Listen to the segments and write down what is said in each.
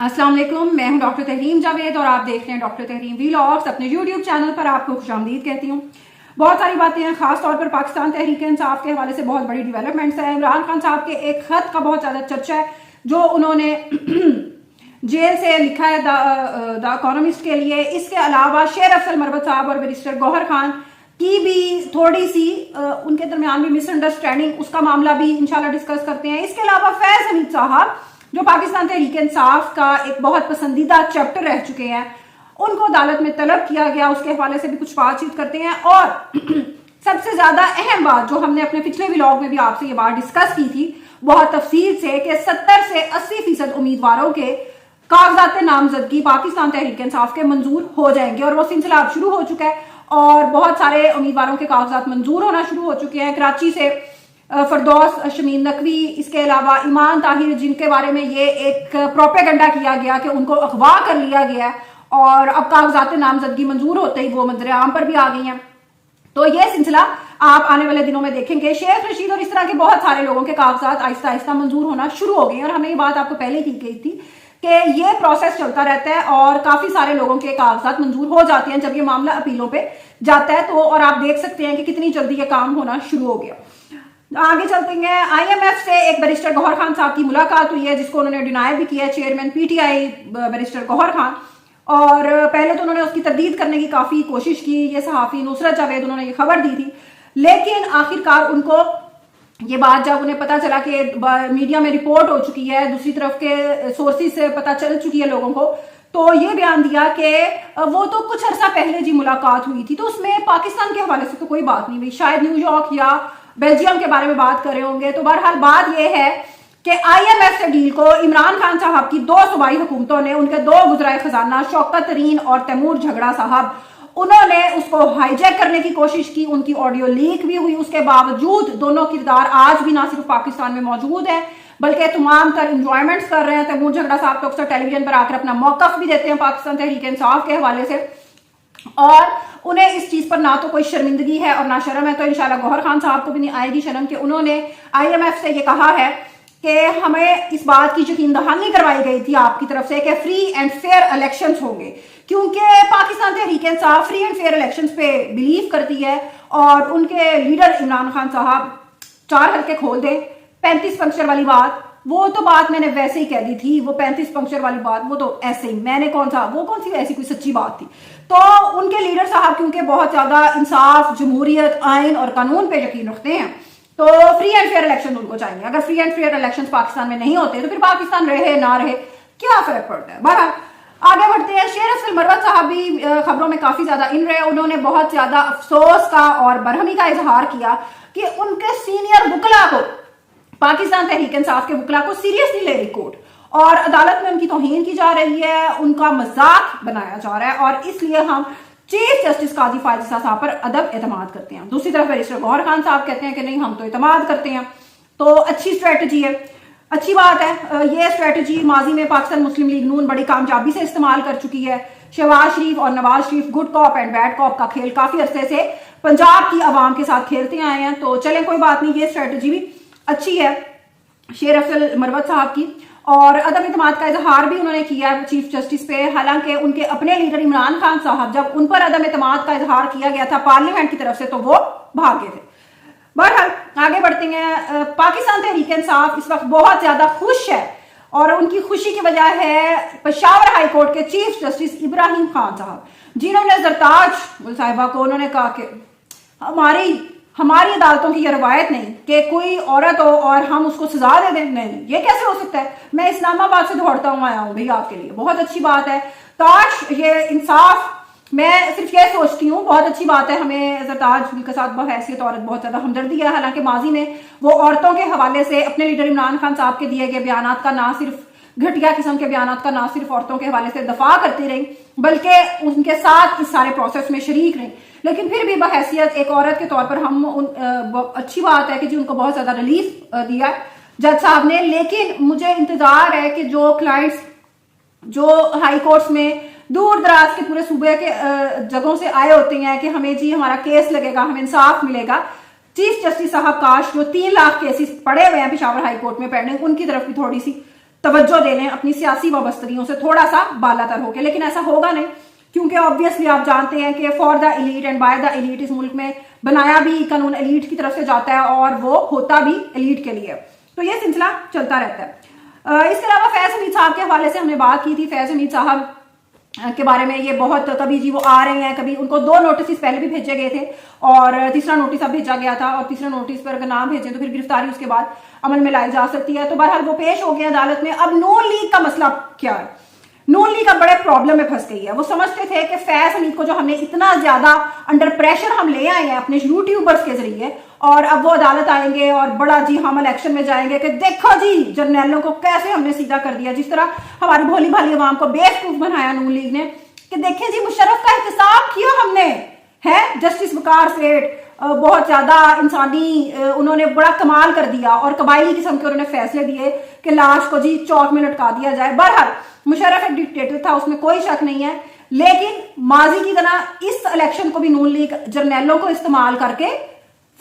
अस्सलाम वालेकुम, मैं हूं डॉक्टर तहरीम जावेद और आप देख रहे हैं डॉक्टर तहरीम व्लॉग्स। अपने यूट्यूब चैनल पर आपको खुशामदीद कहती हूँ। बहुत सारी बातें हैं, खास तौर पर पाकिस्तान तहरीक इंसाफ के हवाले से बहुत बड़ी डेवलपमेंट्स हैं। इमरान खान साहब के एक खत का बहुत ज्यादा चर्चा है जो उन्होंने जेल से लिखा है द इकोनॉमिस्ट के लिए। इसके अलावा शेर अफजल मरवत साहब और बैरिस्टर गौहर खान की भी थोड़ी सी उनके दरमियान भी मिसअंडरस्टैंडिंग, उसका मामला भी इंशाल्लाह डिस्कस करते हैं। इसके अलावा फैज हमीद साहब जो पाकिस्तान तहरीक इंसाफ का एक बहुत पसंदीदा चैप्टर रह चुके हैं, उनको अदालत में तलब किया गया, उसके हवाले से भी कुछ बातचीत करते हैं। और सबसे ज्यादा अहम बात जो हमने अपने पिछले व्लॉग में भी आपसे ये बात डिस्कस की थी बहुत तफसील से कि 70 से 80% उम्मीदवारों के कागजात नामजदगी पाकिस्तान तहरीक इंसाफ के मंजूर हो जाएंगे और वो सिलसिला अब शुरू हो चुका है और बहुत सारे उम्मीदवारों के कागजात मंजूर होना शुरू हो चुके हैं। कराची से फरदौस शमीन नकवी, इसके अलावा ईमान ताहिर, जिनके बारे में ये एक प्रोपेगेंडा किया गया कि उनको अगवा कर लिया गया और अब कागजात नामजदगी मंजूर होते ही वो मंजर आम पर भी आ गई हैं। तो ये सिलसिला आप आने वाले दिनों में देखेंगे। शेख रशीद और इस तरह के बहुत सारे लोगों के कागजात आहिस्ता आहिस्ता मंजूर होना शुरू हो गए और हमने ये बात आपको पहले ही कही थी कि ये प्रोसेस चलता रहता है और काफी सारे लोगों के कागजात मंजूर हो जाते हैं जब ये मामला अपीलों पे जाता है। तो और आप देख सकते हैं कि कितनी जल्दी ये काम होना शुरू हो गया। आगे चलते हैं। IMF से एक बैरिस्टर गौहर खान साहब की मुलाकात हुई है जिसको उन्होंने डिनाई भी किया है, chairman PTI barrister Gauhar Khan. और पहले तो उन्होंने उसकी तरदीद करने की काफी कोशिश की, ये सहाफी नुसरत जावेद उन्होंने ये खबर दी थी, लेकिन आखिरकार उनको ये बात जब उन्हें पता चला कि मीडिया में रिपोर्ट हो चुकी है, दूसरी तरफ के सोर्सेज से पता चल चुकी है लोगों को, तो ये बयान दिया कि वो तो कुछ अरसा पहले जी मुलाकात हुई थी, तो उसमें पाकिस्तान के हवाले से तो कोई बात नहीं हुई, शायद न्यूयॉर्क या बेल्जियम के बारे में बात कर रहे होंगे। तो बहरहाल बात यह है कि IMF से डील को इमरान खान साहब की दो सूबाई हुकूमतों ने, उनके दो गुजराए खजाना शौकत तरीन और तैमूर झगड़ा साहब, उन्होंने उसको हाईजैक करने की कोशिश की। उनकी ऑडियो लीक भी हुई, उसके बावजूद दोनों किरदार आज भी ना सिर्फ पाकिस्तान में मौजूद है बल्कि तमाम तर इंजॉयमेंट्स कर रहे हैं। तैमूर झगड़ा साहब तो अक्सर टेलीविजन पर आकर अपना मौकफ भी देते हैं पाकिस्तान तहरीक इंसाफ के हवाले से और उन्हें इस चीज पर ना तो कोई शर्मिंदगी है और ना शर्म है। तो इंशाल्लाह गौहर खान साहब को भी नहीं आएगी शर्म कि उन्होंने IMF से ये कहा है कि हमें इस बात की यकीन दहानी करवाई गई थी आपकी तरफ से कि फ्री एंड फेयर इलेक्शंस होंगे, क्योंकि Pakistan Tehreek Insaf free and fair elections पे बिलीव करती है और उनके लीडर इमरान खान साहब 4 हल्के खोल दें। 35 पंक्चर वाली बात, वो तो बात मैंने वैसे ही कह दी थी, वो 35 पंक्चर वाली बात वो तो ऐसे ही, मैंने कौन सी ऐसी कोई सच्ची बात थी। तो उनके लीडर साहब क्योंकि बहुत ज्यादा इंसाफ, जमहूरियत, आइन और कानून पे यकीन रखते हैं, तो फ्री एंड फेयर इलेक्शन उनको चाहिए। अगर free and fair election Pakistan में नहीं होते तो फिर पाकिस्तान रहे ना रहे क्या फर्क पड़ता है। बहरहाल आगे बढ़ते हैं। शेर अफजल मरवत साहब भी खबरों में काफी ज्यादा इन रहे। उन्होंने बहुत ज्यादा अफसोस का और बरहमी का इजहार किया कि उनके सीनियर वकला को, पाकिस्तान तहरीक इंसाफ के वकला को सीरियसली ले रही कोर्ट और अदालत में उनकी तौहीन की जा रही है, उनका मजाक बनाया जा रहा है और इसलिए हम चीफ जस्टिस काजी फायज साहब पर अदब एतमाद करते हैं। दूसरी तरफ बैरिस्टर गौहर खान साहब कहते हैं कि नहीं, हम तो एतमाद करते हैं। तो अच्छी स्ट्रेटजी है, अच्छी बात है। ये स्ट्रेटजी माजी में पाकिस्तान मुस्लिम लीग नून बड़ी कामयाबी से इस्तेमाल कर चुकी है। शहबाज शरीफ और Nawaz Sharif good cop and bad cop का खेल काफी अरसे से पंजाब की आवाम के साथ खेलते आए हैं। तो चलें कोई बात नहीं, ये स्ट्रेटजी भी अच्छी है शेर अफजल मरवत साहब की। और अदम इत्मीनान का इजहार भी उन्होंने किया चीफ जस्टिस पे, हालांकि उनके अपने लीडर इमरान खान साहब जब उन पर अदम इत्मीनान का इजहार किया गया था पार्लियामेंट की तरफ से तो वो भाग गए थे। बहरहाल आगे बढ़ते हैं। पाकिस्तान तहरीक इंसाफ इस वक्त बहुत ज्यादा खुश है और उनकी खुशी की वजह है पेशावर हाई कोर्ट के चीफ जस्टिस इब्राहिम खान साहब, जिन्होंने जरताज साहिबा को उन्होंने कहा कि हमारी अदालतों की यह रवायत नहीं कि कोई औरत हो और हम उसको सजा दे दें, नहीं, ये कैसे हो सकता है। मैं इस्लामाबाद से दौड़ता हुआ आया हूं भाई आपके लिए, बहुत अच्छी बात है। काश ये इंसाफ, मैं सिर्फ ये सोचती हूँ बहुत अच्छी बात है, हमें जरताज के साथ बहैसियत औरत बहुत ज्यादा हमदर्दी है। हालांकि माजी में वो औरतों के हवाले से अपने लीडर इमरान खान साहब के दिए गए बयान का ना सिर्फ घटिया किस्म के बयान का ना सिर्फ औरतों के हवाले से दफा करती रही बल्कि उनके साथ इस सारे प्रोसेस में शरीक रही, लेकिन फिर भी बहैसियत एक औरत के तौर पर हम अच्छी बात है कि जी उनको बहुत ज्यादा रिलीफ दिया जज साहब ने। लेकिन मुझे इंतजार है कि जो क्लाइंट्स जो हाई कोर्ट्स में दूर दराज के पूरे सूबे के जगहों से आए होते हैं कि हमें जी हमारा केस लगेगा, हमें इंसाफ मिलेगा, चीफ जस्टिस साहब काश जो 3 लाख केसेस पड़े हुए हैं पेशावर हाई कोर्ट में पेंडिंग, उनकी तरफ भी थोड़ी सी तवज्जो दे लें अपनी सियासी वाबस्तगियों से थोड़ा सा बालातर होकर, लेकिन ऐसा होगा नहीं क्योंकि ऑब्वियसली आप जानते हैं कि for the elite and by the elite इस मुल्क में बनाया भी कानून एलीट की तरफ से जाता है और वो होता भी एलीट के लिए, तो ये सिलसिला चलता रहता है। इसके अलावा फैज हमीद साहब के हवाले से हमने बात की थी। फैज हमीद साहब के बारे में ये बहुत, कभी जी वो आ रहे हैं, कभी उनको 2 नोटिस पहले भी भेजे गए थे और तीसरा नोटिस अब भेजा गया था, और तीसरा नोटिस पर अगर नाम भेजें तो फिर गिरफ्तारी उसके बाद अमल में लाई जा सकती है। तो बहरहाल वो पेश हो गए अदालत में। अब नून लीग का मसला क्या है? नून लीग का बड़े प्रॉब्लम में फंस गई है। वो समझते थे कि फैज हमीद को जो हमने इतना ज्यादा अंडर प्रेशर हम ले आए हैं अपने यूट्यूबर्स के जरिए, और अब वो अदालत आएंगे और बड़ा जी हम इलेक्शन में जाएंगे कि देखो जी जर्नैलों को कैसे हमने सीधा कर दिया, जिस तरह हमारी भोली भाली अवाम को बेवकूफ बनाया नून लीग ने कि देखें जी मुशर्रफ का एहतसाब किया हमने है। जस्टिस वकार सेठ बहुत ज्यादा इंसानी, उन्होंने बड़ा कमाल कर दिया और कबायली किस्म के उन्होंने फैसले दिए कि लाश को जी चौक में लटका दिया जाए। बहरहाल मुशर्रफ एक डिक्टेटर था, उसमें कोई शक नहीं है, लेकिन माजी की तरह इस इलेक्शन को भी नून लीग जर्नैलों को इस्तेमाल करके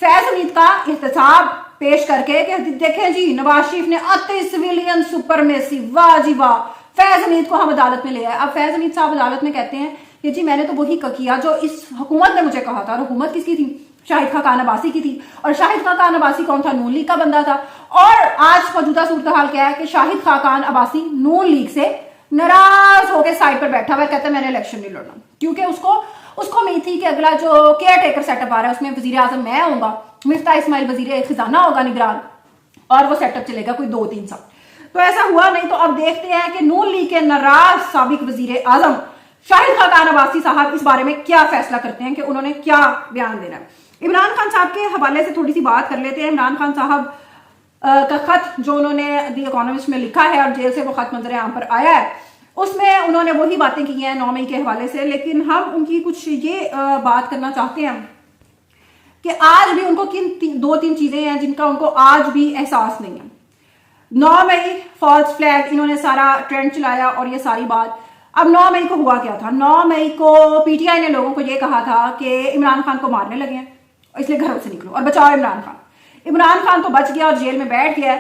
फैज हमीद का एहतसाब पेश करके कि देखें जी नवाज शरीफ ने आते सिविलियन सुपरमेसी, वाह जी वाह, फैज हमीद को हम अदालत में ले आए। अब फैज हमीद साहब अदालत में कहते हैं कि जी मैंने तो वही किया जो इस हुकूमत ने मुझे कहा था। और हुकूमत किसकी थी? शाहिद खाकान अब्बासी की थी। और शाहिद खाकान अब्बासी कौन था? नून लीग का बंदा था। और आज मौजूदा सूरत हाल क्या है कि शाहिद खाकान अब्बासी नून लीग से नाराज होकर साइड पर बैठा हुआ, कहता है मैंने इलेक्शन नहीं लड़ना, क्योंकि उसको उम्मीद थी कि अगला जो केयर टेकर सेटअप आ रहा है उसमें वजीर आजम मैं होऊंगा, मिफ्ता इस्माइल वजीर खजाना होगा निगरान, और वो सेटअप चलेगा कोई 2-3 साल। तो ऐसा हुआ नहीं। तो अब देखते हैं कि नून लीग के नाराज साबिक वजीर आजम शाहिद खाकान अब्बासी साहब इस बारे में क्या फैसला करते हैं कि उन्होंने क्या बयान देना है। इमरान खान साहब के हवाले से थोड़ी सी बात कर लेते हैं। इमरान खान साहब का खत जो उन्होंने द इकोनॉमिस्ट में लिखा है और जेल से वो खत मंजर आम पर आया है, उसमें उन्होंने वही बातें की हैं 9 मई के हवाले से, लेकिन हम उनकी कुछ ये बात करना चाहते हैं कि आज भी उनको किन 2-3 चीजें हैं जिनका उनको आज भी एहसास नहीं है। 9 मई फॉल्स फ्लैग, इन्होंने सारा ट्रेंड चलाया और ये सारी बात। अब 9 मई को हुआ क्या था? 9 मई को पीटीआई ने लोगों को ये कहा था कि इमरान खान को मारने लगे हैं, इसलिए घरों से निकलो और बचाओ इमरान खान। इमरान खान तो बच गया और जेल में बैठ गया,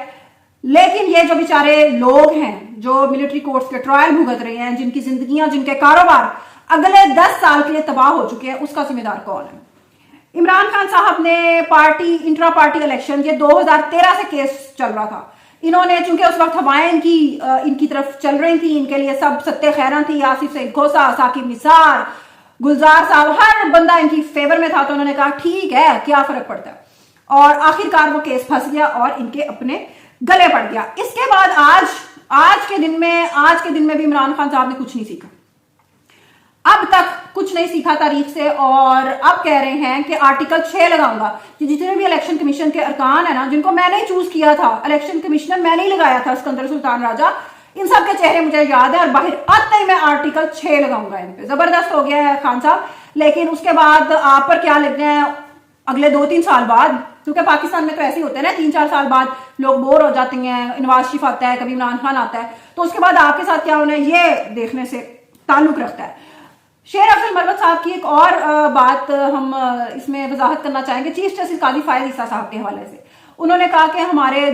लेकिन ये जो बेचारे लोग हैं जो मिलिट्री कोर्ट्स के ट्रायल भुगत रहे हैं, जिनकी जिंदगियां, जिनके कारोबार अगले 10 साल के लिए तबाह हो चुके हैं, उसका जिम्मेदार कौन है? इमरान खान साहब ने पार्टी इंट्रा पार्टी इलेक्शन, ये 2013 से केस चल रहा था, इन्होंने चूंकि उस वक्त हवाएं इनकी तरफ चल रही थी, इनके लिए सब सत्ते खैरा थी, आसिफ सईद खोसा, साकिब निसार, गुलजार साहब, हर बंदा इनकी फेवर में था, तो उन्होंने कहा ठीक है क्या फर्क पड़ता है, और आखिरकार वो केस फंस गया और इनके अपने गले पड़ गया। इसके बाद आज के दिन में भी इमरान खान साहब ने कुछ नहीं सीखा, अब तक कुछ नहीं सीखा तारीख से, और अब कह रहे हैं कि आर्टिकल 6 लगाऊंगा कि जितने भी इलेक्शन कमीशन के अरकान है ना, जिनको मैंने चूज किया था, इलेक्शन कमिश्नर मैंने ही लगाया था, सिकंदर सुल्तान राजा, इन सब के चेहरे मुझे याद है, और बाहर आते ही मैं आर्टिकल 6 लगाऊंगा इन पे। जबरदस्त हो गया है खान साहब। लेकिन उसके बाद आप पर क्या लगना है अगले 2-3 साल बाद, क्योंकि पाकिस्तान में तो ऐसे ही होते हैं ना, 3-4 साल बाद लोग बोर हो जाते हैं, नवाज शरीफ आता है, कभी इमरान खान आता है, तो उसके बाद आपके साथ क्या होना है ये देखने से ताल्लुक रखता है। शेर अफजल मरवत साहब की एक और बात हम इसमें वजाहत करना चाहेंगे, चीफ जस्टिस काजी फायद ईसा साहब के हवाले से। उन्होंने कहा कि हमारे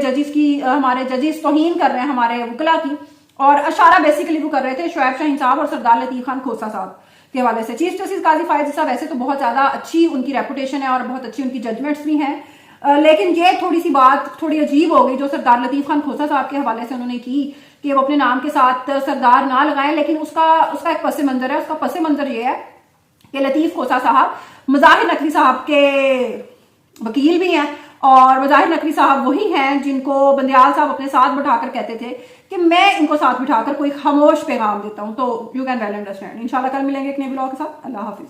जजेस तौहीन कर रहे हैं हमारे वकला की, और अशारा बेसिकली वो कर रहे थे शुएब शाहीन साहब और सरदार लतीफ खान खोसा साहब के हवाले से। चीफ जस्टिस काजी फायद ईसा वैसे तो बहुत ज्यादा अच्छी उनकी रेपुटेशन है और बहुत अच्छी उनकी जजमेंट्स भी हैं, लेकिन ये थोड़ी सी बात थोड़ी अजीब हो गई जो सरदार लतीफ खान खोसा साहब के हवाले से उन्होंने की कि वो अपने नाम के साथ सरदार ना लगाएं, लेकिन उसका एक पस मंजर है। उसका पस मंजर ये है कि लतीफ खोसा साहब मज़ाहिर नकवी साहब के वकील भी हैं, और मज़ाहिर नकवी साहब वही हैं जिनको बंदयाल साहब अपने साथ बिठाकर कहते थे कि मैं इनको साथ बिठाकर कोई खामोश पैगाम देता हूं। तो यू कैन वेल अंडरस्टैंड। इंशाल्लाह कल मिलेंगे एक नए ब्लॉग के साथ। अल्लाह हाफिज।